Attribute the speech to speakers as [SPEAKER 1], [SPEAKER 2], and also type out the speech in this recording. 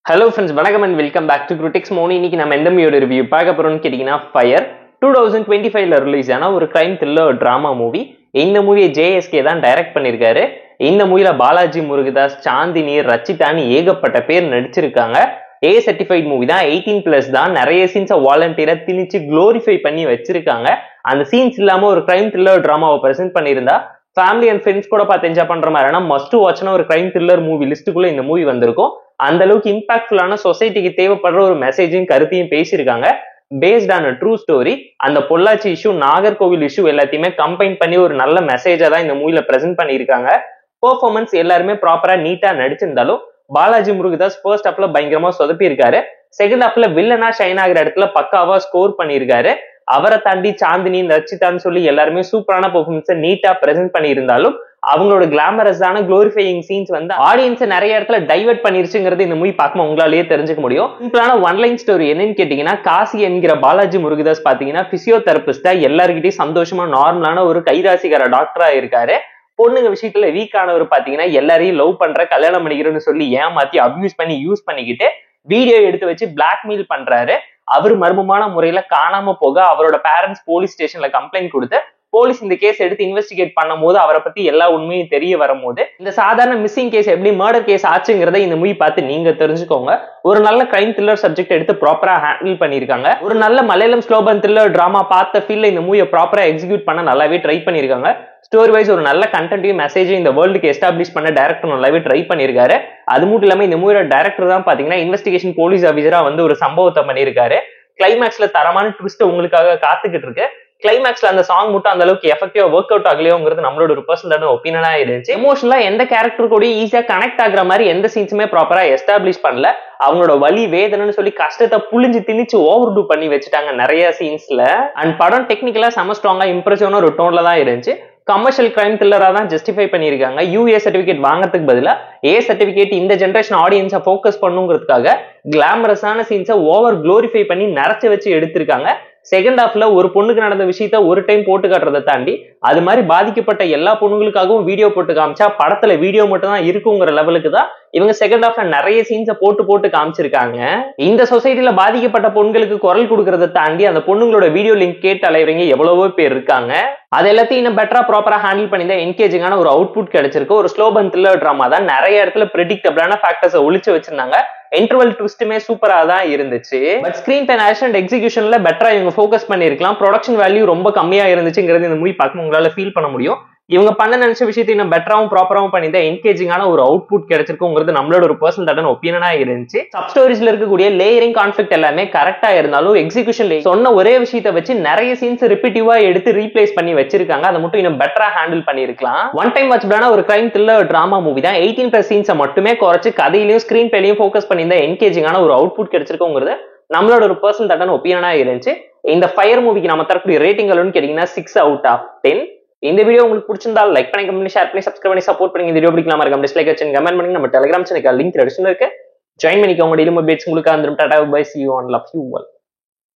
[SPEAKER 1] Hello friends, வணக்கம் and welcome back to Critics Morning. இன்னைக்கு நம்ம எந்த மூவியோட ரிவ்யூ பார்க்க போறோம்னு கேட்டீங்கன்னா ஃபயர் 2025ல ரிலீஸ் ஆன ஒரு கிரைம் த்ரில்லர் டிராமா மூவி. இந்த மூவியை JSK தான் டைரக்ட் பண்ணிருக்காரு. இந்த மூவில பாலாஜி முருகதாஸ், சாந்தினி, ரச்சிதான்னு ஏகப்பட்ட பேர் நடிச்சிருக்காங்க. சர்டிஃபைட் மூவி தான், 18+ தான். நிறைய சீன்ஸை வாலண்டியரா திணிச்சு குளோரிஃபை பண்ணி வச்சிருக்காங்க. அந்த சீன்ஸ் இல்லாம ஒரு கிரைம் த்ரில்லர் டிராமாவை பிரசென்ட் பண்ணியிருந்தா ஃபேமிலி அண்ட் ஃப்ரெண்ட்ஸ் கூட பார்த்து என்ஜாய் பண்ற மாதிரினா மஸ்ட் வாட்ச்னா ஒரு கிரைம் த்ரில்லர் மூவி லிஸ்ட்டுக்குள்ள இந்த மூவி வந்திருக்கும். அந்த அளவுக்கு இம்பாக்ட்ஃபுல்லான சொசைட்டிக்கு தேவைப்படுற ஒரு மெசேஜையும் கருத்தையும் பேசியிருக்காங்க. Based on true story. அந்த பொள்ளாச்சி இஷ்யூ, நாகர்கோவில் இஷ்யூ எல்லாத்தையுமே கம்பைன் பண்ணி ஒரு நல்ல மெசேஜா தான் இந்த மூவில பிரசென்ட் பண்ணியிருக்காங்க. பெர்ஃபார்மன்ஸ் எல்லாருமே ப்ராப்பரா நீட்டா நடிச்சிருந்தாலும் பாலாஜி முருகதாஸ் ஃபர்ஸ்ட் ஹாப்ல பயங்கரமா சொதப்பி இருக்காரு. செகண்ட் ஹாப்ல வில்லனா ஷைன் ஆகிற இடத்துல பக்காவா ஸ்கோர் பண்ணியிருக்காரு. அவரை தாண்டி சாந்தினி, ரச்சிதான்னு சொல்லி எல்லாருமே சூப்பரான பெர்ஃபார்மன்ஸை நீட்டா பிரசென்ட் பண்ணியிருந்தாலும் அவங்களோட கிளாமரஸான குளோரிஃபையிங் சீன்ஸ் வந்து ஆடியன்ஸை நிறைய இடத்துல டைவர்ட் பண்ணிருச்சுங்கிறது இந்த மூவி பார்க்கும்போது உங்களாலேயே தெரிஞ்சுக்க முடியும். சிம்பிளான ஒன்லைன் ஸ்டோரி என்னன்னு கேட்டீங்கன்னா, காசி என்கிற பாலாஜி முருகதாஸ் பாத்தீங்கன்னா பிசியோதெரபிஸ்டா எல்லாருக்கிட்டையும் சந்தோஷமா நார்மலான ஒரு கைராசிக்கார டாக்டரா இருக்காரு. பொண்ணுங்க விஷயத்துல வீக் ஆனவர் பாத்தீங்கன்னா எல்லாரையும் லவ் பண்ற, கல்யாணம் பண்ணிக்கிறேன்னு சொல்லி ஏமாத்தி அபியூஸ் பண்ணி யூஸ் பண்ணிக்கிட்டு வீடியோ எடுத்து வச்சு பிளாக்மெயில் பண்றாரு. அவர் மர்மமான முறையில காணாம போக அவரோட பேரண்ட்ஸ் போலீஸ் ஸ்டேஷன்ல கம்ப்ளைண்ட் கொடுத்து போலீஸ் இந்த கேஸ் எடுத்து இன்வெஸ்டிகேட் பண்ணும் போது அவரை பத்தி எல்லா உண்மையும் தெரிய வரும்போது இந்த சாதாரண மிஸ்ஸிங் கேஸ் எப்படி மர்டர் கேஸ் ஆச்சுங்கிறத இந்த மூவி பார்த்து நீங்க தெரிஞ்சுக்கோங்க. ஒரு நல்ல கிரைம் த்ரில்லர் சப்ஜெக்ட் எடுத்து ப்ராப்பரா ஹேண்டில் பண்ணிருக்காங்க. ஒரு நல்ல மலையாளம் ஸ்லோபன் த்ரில்லர் டிராமா பார்த்த ஃபீல்ல இந்த மூவியை ப்ராப்பரா எக்ஸிக்யூட் பண்ண நல்லாவே ட்ரை பண்ணிருக்காங்க. ஸ்டோரி வைஸ் ஒரு நல்ல கண்டென்ட்டையும் மெசேஜையும் இந்த வேர்ல்டுக்கு எஸ்டாப்ளிஷ் பண்ண டைரக்டர் நல்லாவே ட்ரை பண்ணிருக்காரு. அது மட்டும் இல்லாம இந்த மூவியோட டைரக்டர் தான் பாத்தீங்கன்னா இன்வெஸ்டிகேஷன் போலீஸ் ஆஃபீஸரா வந்து ஒரு சம்பவத்தை பண்ணிருக்காரு. கிளைமேக்ஸ்ல தரமான ட்விஸ்ட் உங்களுக்காக காத்துக்கிட்டு இருக்கு. கிளைமேக்ஸ்ல அந்த சாங் மட்டும் அந்த அளவுக்கு எஃபெக்டிவா ஒர்க் அவுட் ஆகலையோங்கிறது நம்மளோட ஒரு பர்சனலான ஒப்பீனியனா இருந்துச்சு. எமோஷனலா எந்த கேரக்டர் கூட ஈஸியா கனெக்ட் ஆகுற மாதிரி எந்த சீன்ஸுமே ப்ராப்பரா எஸ்டாப்ளிஷ் பண்ணல. அவங்களோட வலி வேதனைன்னு சொல்லி கஷ்டத்தை புளிஞ்சு திணிச்சு ஓவர் டூ பண்ணி வச்சுட்டாங்க நிறைய சீன்ஸ்ல. அண்ட் படம் டெக்னிக்கலா செம ஸ்ட்ராங்கா இம்ப்ரெசிவான ஒரு டோன்ல தான் இருந்துச்சு. கமர்ஷியல் கிரைம் த்ரில்லரா தான் ஜஸ்டிஃபை பண்ணியிருக்காங்க. UA சர்டிபிகேட் வாங்கறதுக்கு பதிலா சர்டிபிகேட் இந்த ஜென்ரேஷன் ஆடியன்ஸை ஃபோக்கஸ் பண்ணுங்கிறதுக்காக கிளாமரஸான சீன்ஸை ஓவர் குளோரிஃபை பண்ணி நிறைச்சு வச்சு எடுத்திருக்காங்க. செகண்ட் ஹாஃப்ல ஒரு பொண்ணுக்கு நடந்த விஷயத்த ஒரு டைம் போட்டு காட்டுறதை தாண்டி அது மாதிரி பாதிக்கப்பட்ட எல்லா பொண்ணுங்களுக்காகவும் வீடியோ போட்டு காமிச்சா படத்துல வீடியோ மட்டும் தான் இருக்குங்கிற லெவலுக்கு தான் இவங்க செகண்ட் ஹாஃப்ல நிறைய சீன்ஸை போட்டு காமிச்சிருக்காங்க. இந்த சொசைட்டில பாதிக்கப்பட்ட பொண்ணுங்களுக்கு குரல் கொடுக்கறதை தாண்டி அந்த பொண்ணுங்களோட வீடியோ லிங்க் கேட்டு அலைவங்க எவ்வளவோ பேர் இருக்காங்க. அது எல்லாத்தையும் இன்னும் பெட்டரா ப்ராப்பரா ஹேண்டில் பண்ணி தான் என்கேஜிங்கான ஒரு அவுட்புட் கிடைச்சிருக்கு. ஒரு ஸ்லோபன் த்ரில்லர் டிராமா தான். நிறைய இடத்துல பிரெடிக்டபிளான ஃபேக்டர்ஸை ஒழிச்சு வச்சிருந்தாங்க. இன்டர்வல் ட்விஸ்ட்டுமே சூப்பரா தான் இருந்துச்சு. பட் ஸ்கிரீன் டென் அண்ட் எக்ஸிகியூஷன்ல பெட்டரா இவங்க ஃபோக்கஸ் பண்ணிருக்கலாம். ப்ரொடக்ஷன் வேல்யூ ரொம்ப கம்மியா இருந்துச்சுங்கிறது இந்த மூவி பார்க்கும் உங்களால ஃபீல் பண்ண முடியும். இவங்க பண்ண நினைச்ச விஷயத்தை இன்னும் பெட்டராவும் ப்ராப்பராவும் பண்ணிதான் என்கேஜிங்கான ஒரு அவுட்புட் கிடைச்சிருக்குங்கிறது நம்மளோட ஒரு பர்சனல் ஒப்பீனியனா இருந்துச்சு. சப் ஸ்டோரிஸ்ல இருக்கக்கூடிய லேயரிங் கான்ஃபிளிக்ட் எல்லாமே கரெக்டா இருந்தாலும் எக்ஸிகியூஷன்ல சொன்ன ஒரே விஷயத்தை வச்சு நிறைய சீன்ஸ் ரிப்பீட்டிவா எடுத்து ரீப்ளேஸ் பண்ணி வச்சிருக்காங்க. அதை மட்டும் இன்னும் பெட்டரா ஹேண்டில் பண்ணிருக்கலாம். ஒன் டைம் வாட்ச்பிளான ஒரு கிரைம் த்ரில்லர் டிராமா மூவி தான். 18+ சீன்ஸை மட்டுமே குறைச்சு கதையிலையும் ஸ்கிரீன் பிளேலையும் ஃபோக்கஸ் பண்ணியிருந்தா என்கேஜிங்கான ஒரு அவுட்புட் கிடைச்சிருக்குங்கிறது நம்மளோட ஒரு பர்சனல் ஒப்பீனியனா இருந்துச்சு. இந்த ஃபயர் மூவிக்கு நம்ம தரக்கூடிய ரேட்டிங் எவ்வளவுன்னு கேட்டீங்கன்னா 6/10. இந்த வீடியோ உங்களுக்கு பிடிச்சிருந்தா லைக் பண்ணி, கமெண்ட் பண்ணி, ஷேர் பண்ணி, சப்ஸ்கிரைப் பண்ணி சப்போர்ட் பண்ணி. இந்த வீடியோ பிடிக்கலாமா இருக்க டிஸ்லைக் வச்சு கமெண்ட் பண்ணி. நம்ம டெலிகிராம் சேனலுக்கு லிங்க் ரெடிஷன் இருக்கு, ஜாயின் பண்ணிக்கோங்க. டெய்லி அப்டேட்ஸ் உங்களுக்கு வந்துடும். Ta-ta bye, see you and love you all.